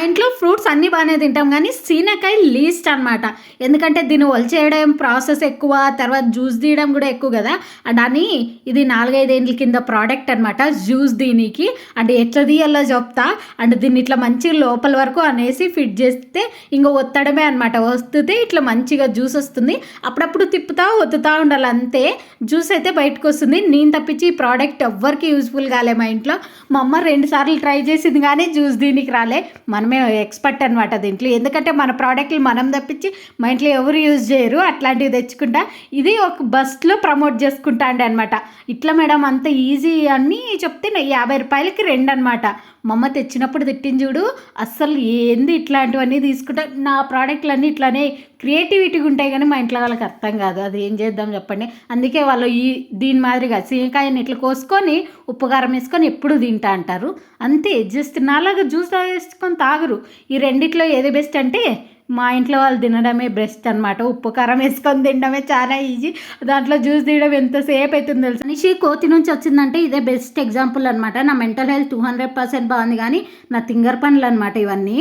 ఇంట్లో ఫ్రూట్స్ అన్నీ బాగానే తింటాం కానీ సీనకాయ లీస్ట్ అనమాట. ఎందుకంటే దీన్ని ఒలిచేయడం ప్రాసెస్ ఎక్కువ, తర్వాత జ్యూస్ తీయడం కూడా ఎక్కువ కదా. అండ్ అని ఇది 4-5 ఏళ్ళ కింద ప్రోడక్ట్ అనమాట జ్యూస్ దీనికి. అండ్ ఎట్లా తీయాలో చెప్తా. అండ్ దీన్ని ఇట్లా మంచిగా లోపల వరకు అనేసి ఫిట్ చేస్తే ఇంకా ఒత్తడమే అనమాట. వస్తే ఇట్లా మంచిగా జ్యూస్ వస్తుంది. అప్పుడప్పుడు తిప్పుతా ఒత్తుతా ఉండాలి అంతే, జ్యూస్ అయితే బయటకు వస్తుంది. నేను తప్పించి ఈ ప్రోడక్ట్ ఎవ్వరికి యూజ్ఫుల్ కాలే మా ఇంట్లో. మా అమ్మ 2 సార్లు ట్రై చేసింది కానీ జ్యూస్ దీనికి రాలే. మనమే ఎక్స్పర్ట్ అనమాట దీంట్లో, ఎందుకంటే మన ప్రోడక్ట్లు మనం తప్పించి మా ఇంట్లో ఎవరు యూజ్ చేయరు. అట్లాంటివి తెచ్చుకుంటా. ఇది ఒక బస్లో ప్రమోట్ చేసుకుంటా అండి అనమాట. ఇట్లా మేడం అంత ఈజీ అని చెప్తే 50 రూపాయలకి 2 అనమాట. మా అమ్మ తెచ్చినప్పుడు తిట్టింది చూడు, అస్సలు ఏంది ఇట్లాంటివన్నీ తీసుకుంటా. నా ప్రోడక్ట్లన్నీ ఇట్లానే క్రియేటివిటీగా ఉంటాయి కానీ మా ఇంట్లో వాళ్ళకి అర్థం కాదు. అది ఏం చేద్దాం చెప్పండి. అందుకే వాళ్ళు దీని మాదిరిగా సీకాయని ఇట్లా కోసుకొని ఉప్పు కారం వేసుకొని ఎప్పుడు తింటా అంటారు. అంతే, జస్ట్ నాలాగా జ్యూస్ వేసుకొని తాగరు. ఈ రెండిట్లో ఏది బెస్ట్ అంటే మా ఇంట్లో వాళ్ళు తినడమే బెస్ట్ అనమాట. ఉప్పు కారం వేసుకొని తినడమే చాలా ఈజీ. దాంట్లో జ్యూస్ తీయడం ఎంతసేపు అవుతుంది తెలుసు. మనిషి కోతి నుంచి వచ్చిందంటే ఇదే బెస్ట్ ఎగ్జాంపుల్ అనమాట. నా మెంటల్ హెల్త్ 200% బాగుంది కానీ నా తింగర్ పనులు అనమాట ఇవన్నీ.